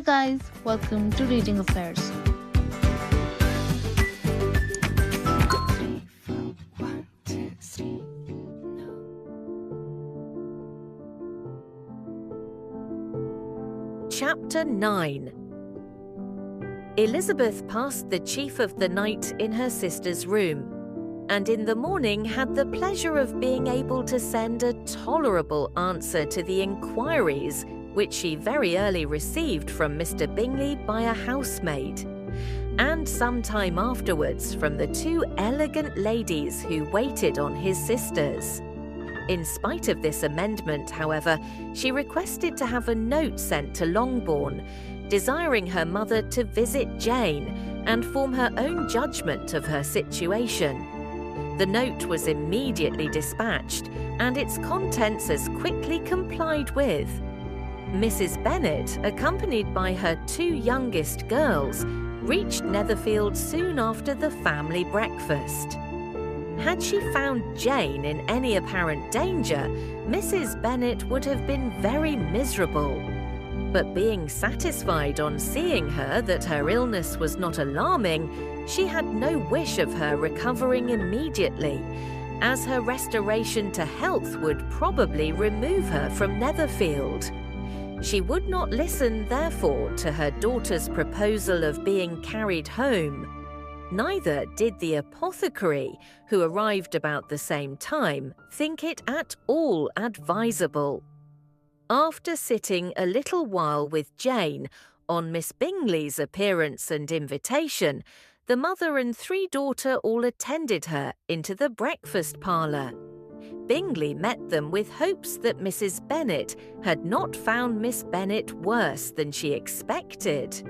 Hey guys, welcome to Reading Affairs. Chapter 9. Elizabeth passed the chief of the night in her sister's room, and in the morning had the pleasure of being able to send a tolerable answer to the inquiries which she very early received from Mr. Bingley by a housemaid, and some time afterwards from the 2 elegant ladies who waited on his sisters. In spite of this amendment, however, she requested to have a note sent to Longbourn, desiring her mother to visit Jane and form her own judgment of her situation. The note was immediately dispatched, and its contents as quickly complied with. Mrs. Bennet, accompanied by her 2 youngest girls, reached Netherfield soon after the family breakfast. Had she found Jane in any apparent danger, Mrs. Bennet would have been very miserable. But being satisfied on seeing her that her illness was not alarming, she had no wish of her recovering immediately, as her restoration to health would probably remove her from Netherfield. She would not listen, therefore, to her daughter's proposal of being carried home. Neither did the apothecary, who arrived about the same time, think it at all advisable. After sitting a little while with Jane, on Miss Bingley's appearance and invitation, the mother and 3 daughters all attended her into the breakfast parlour. Bingley met them with hopes that Mrs. Bennet had not found Miss Bennet worse than she expected.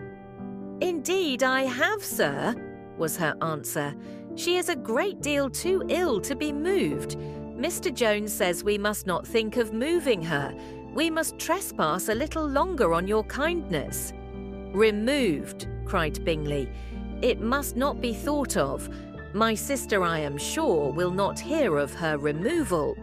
"Indeed I have, sir," was her answer. "She is a great deal too ill to be moved. Mr. Jones says we must not think of moving her. We must trespass a little longer on your kindness." "Removed," cried Bingley. "It must not be thought of. My sister, I am sure, will not hear of her removal."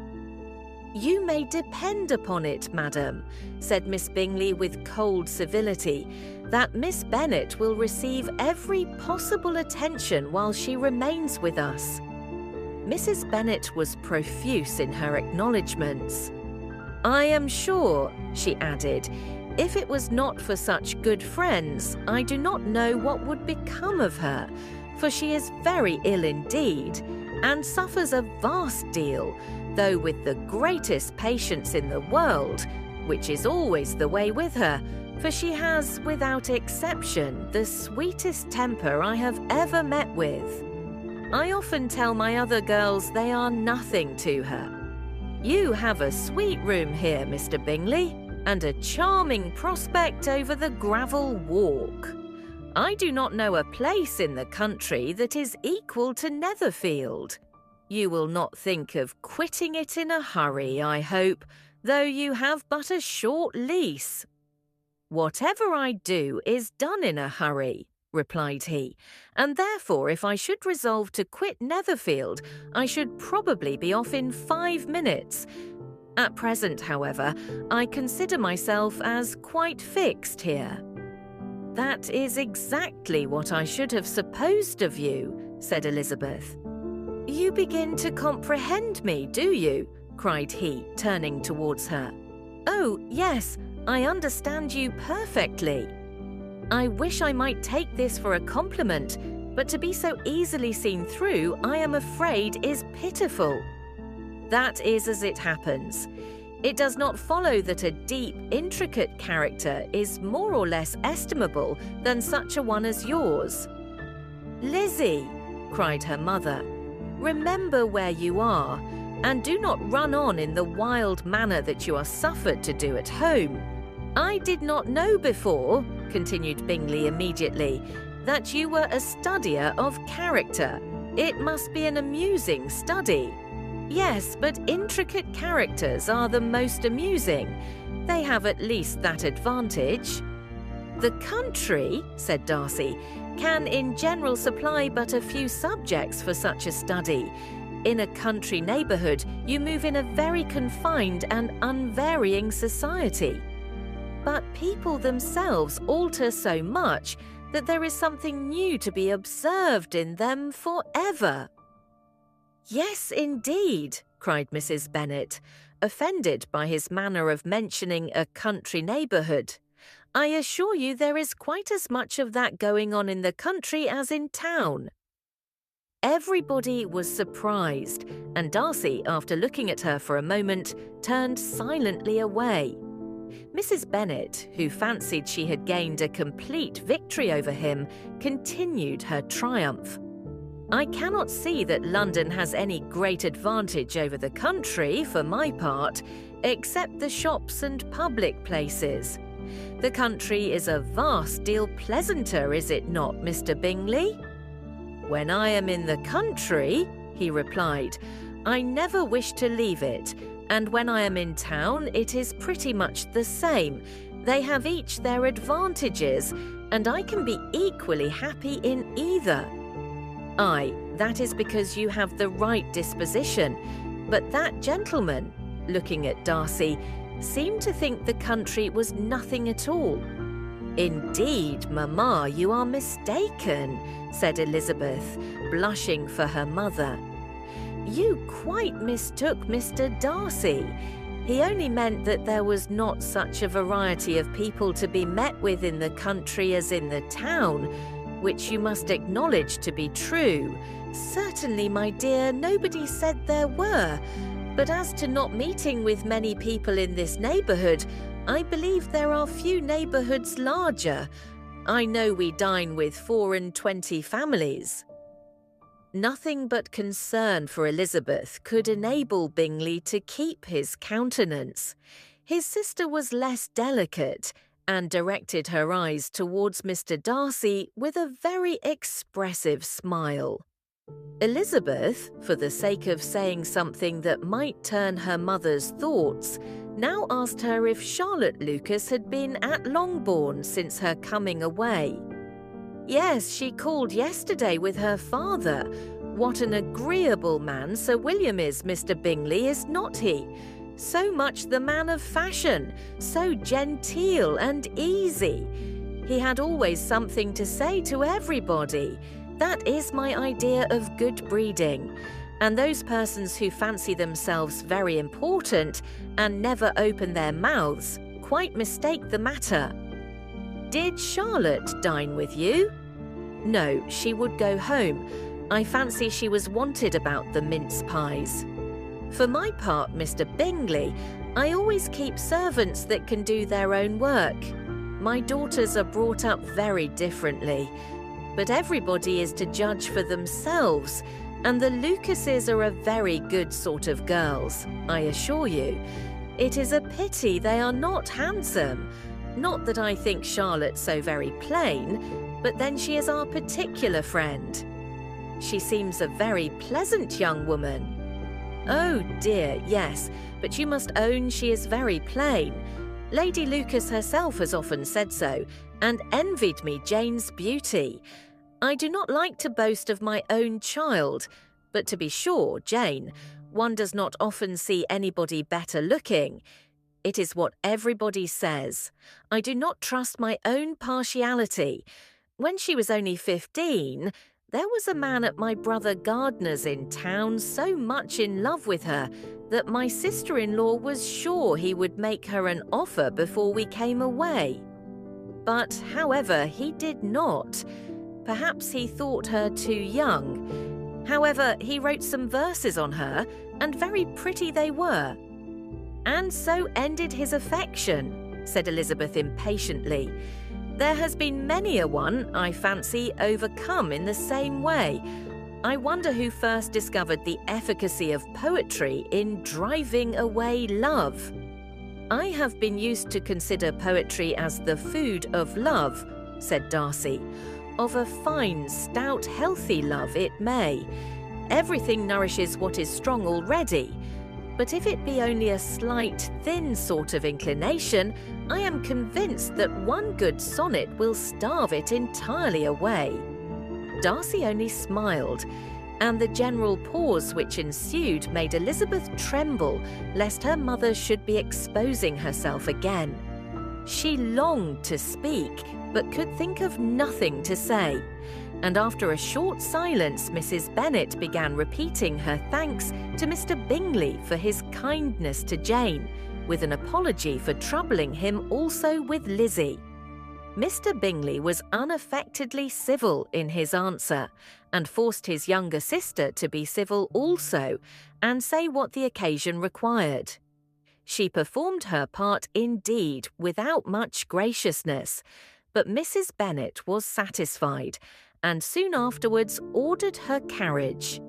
"You may depend upon it, madam," said Miss Bingley with cold civility, "that Miss Bennet will receive every possible attention while she remains with us." Mrs. Bennet was profuse in her acknowledgments. "I am sure," she added, "if it was not for such good friends, I do not know what would become of her, for she is very ill indeed, and suffers a vast deal, though with the greatest patience in the world, which is always the way with her, for she has, without exception, the sweetest temper I have ever met with. I often tell my other girls they are nothing to her. You have a sweet room here, Mr. Bingley, and a charming prospect over the gravel walk. I do not know a place in the country that is equal to Netherfield. You will not think of quitting it in a hurry, I hope, though you have but a short lease." "Whatever I do is done in a hurry," replied he, "and therefore if I should resolve to quit Netherfield, I should probably be off in 5 minutes. At present, however, I consider myself as quite fixed here." "That is exactly what I should have supposed of you," said Elizabeth. "You begin to comprehend me, do you?" cried he, turning towards her. "Oh, yes, I understand you perfectly. I wish I might take this for a compliment, but to be so easily seen through, I am afraid, is pitiful. That is as it happens. It does not follow that a deep, intricate character is more or less estimable than such a one as yours." "Lizzie," cried her mother, "remember where you are, and do not run on in the wild manner that you are suffered to do at home. I did not know before," continued Bingley immediately, "that you were a studier of character. It must be an amusing study." "Yes, but intricate characters are the most amusing. They have at least that advantage." "The country," said Darcy, "can in general supply but a few subjects for such a study. In a country neighbourhood, you move in a very confined and unvarying society." but people themselves alter so much that there is something new to be observed in them forever." "Yes, indeed," cried Mrs. Bennet, offended by his manner of mentioning a country neighbourhood. "I assure you there is quite as much of that going on in the country as in town." Everybody was surprised, and Darcy, after looking at her for a moment, turned silently away. Mrs. Bennet, who fancied she had gained a complete victory over him, continued her triumph. "I cannot see that London has any great advantage over the country, for my part, except the shops and public places. The country is a vast deal pleasanter, is it not, Mr. Bingley?" "When I am in the country," he replied, "I never wish to leave it, and when I am in town it is pretty much the same. They have each their advantages, and I can be equally happy in either." "Aye, that is because you have the right disposition, but that gentleman," looking at Darcy, "seemed to think the country was nothing at all." "Indeed, mamma, you are mistaken," said Elizabeth, blushing for her mother. "You quite mistook Mr. Darcy. He only meant that there was not such a variety of people to be met with in the country as in the town, which you must acknowledge to be true." "Certainly, my dear, nobody said there were. But as to not meeting with many people in this neighbourhood, I believe there are few neighbourhoods larger. I know we dine with 24 families." Nothing but concern for Elizabeth could enable Bingley to keep his countenance. His sister was less delicate, and directed her eyes towards Mr. Darcy with a very expressive smile. Elizabeth, for the sake of saying something that might turn her mother's thoughts, now asked her if Charlotte Lucas had been at Longbourn since her coming away. "Yes, she called yesterday with her father. What an agreeable man Sir William is, Mr. Bingley, is not he? So much the man of fashion, so genteel and easy. He had always something to say to everybody. That is my idea of good breeding. And those persons who fancy themselves very important and never open their mouths quite mistake the matter." "Did Charlotte dine with you?" "No, she would go home. I fancy she was wanted about the mince pies." "For my part, Mr. Bingley, I always keep servants that can do their own work. My daughters are brought up very differently. But everybody is to judge for themselves, and the Lucases are a very good sort of girls, I assure you. It is a pity they are not handsome. Not that I think Charlotte so very plain, but then she is our particular friend." "She seems a very pleasant young woman." "Oh dear, yes, but you must own she is very plain. Lady Lucas herself has often said so, and envied me Jane's beauty. I do not like to boast of my own child, but to be sure, Jane, one does not often see anybody better looking. It is what everybody says. I do not trust my own partiality. When she was only 15, there was a man at my brother Gardner's in town so much in love with her that my sister-in-law was sure he would make her an offer before we came away. But, however, he did not. Perhaps he thought her too young. However, he wrote some verses on her, and very pretty they were." "And so ended his affection," said Elizabeth impatiently. "There has been many a one, I fancy, overcome in the same way. I wonder who first discovered the efficacy of poetry in driving away love." "I have been used to consider poetry as the food of love," said Darcy. "Of a fine, stout, healthy love it may. Everything nourishes what is strong already. But if it be only a slight, thin sort of inclination, I am convinced that one good sonnet will starve it entirely away." Darcy only smiled, and the general pause which ensued made Elizabeth tremble lest her mother should be exposing herself again. She longed to speak, but could think of nothing to say. And after a short silence, Mrs. Bennet began repeating her thanks to Mr. Bingley for his kindness to Jane, with an apology for troubling him also with Lizzie. Mr. Bingley was unaffectedly civil in his answer, and forced his younger sister to be civil also, and say what the occasion required. She performed her part indeed without much graciousness, but Mrs. Bennet was satisfied, and soon afterwards ordered her carriage.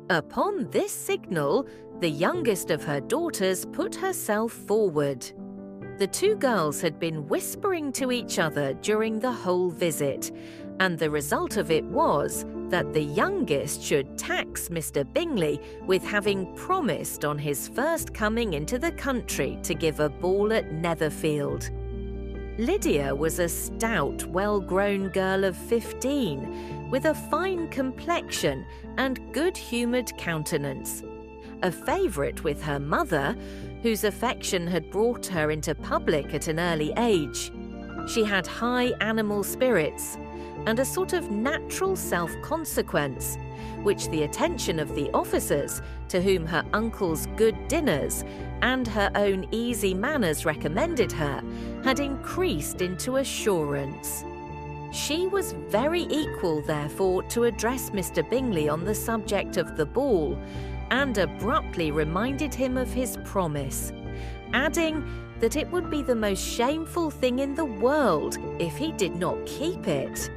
Upon this signal, the youngest of her daughters put herself forward. The two girls had been whispering to each other during the whole visit, and the result of it was that the youngest should tax Mr. Bingley with having promised on his first coming into the country to give a ball at Netherfield. Lydia was a stout, well-grown girl of 15, with a fine complexion and good-humoured countenance. A favourite with her mother, whose affection had brought her into public at an early age. She had high animal spirits and a sort of natural self-consequence, which the attention of the officers, to whom her uncle's good dinners and her own easy manners recommended her, had increased into assurance. She was very equal, therefore, to address Mr. Bingley on the subject of the ball, and abruptly reminded him of his promise, adding that it would be the most shameful thing in the world if he did not keep it.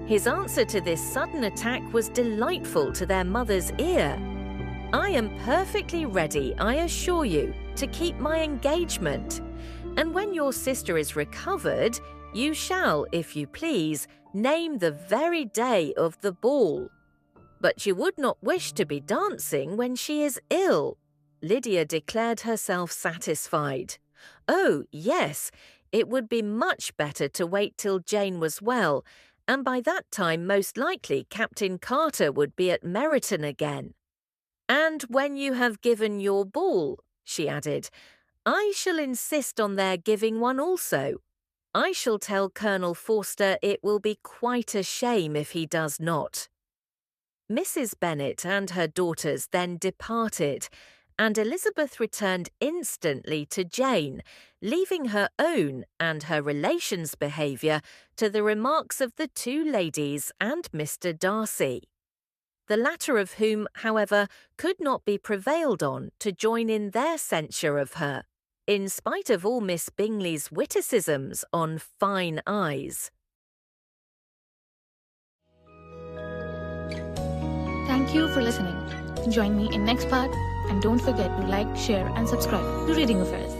His answer to this sudden attack was delightful to their mother's ear. "I am perfectly ready, I assure you, to keep my engagement, and when your sister is recovered, you shall, if you please, name the very day of the ball. But you would not wish to be dancing when she is ill." Lydia declared herself satisfied. Oh, yes, it would be much better to wait till Jane was well, and by that time most likely Captain Carter would be at Meryton again. "And when you have given your ball," she added, "I shall insist on their giving one also. I shall tell Colonel Forster it will be quite a shame if he does not." Mrs. Bennet and her daughters then departed, and Elizabeth returned instantly to Jane, leaving her own and her relations' behaviour to the remarks of the two ladies and Mr. Darcy, the latter of whom, however, could not be prevailed on to join in their censure of her, in spite of all Miss Bingley's witticisms on fine eyes. Thank you for listening. Join me in next part, and don't forget to like, share and subscribe to Reading Affairs.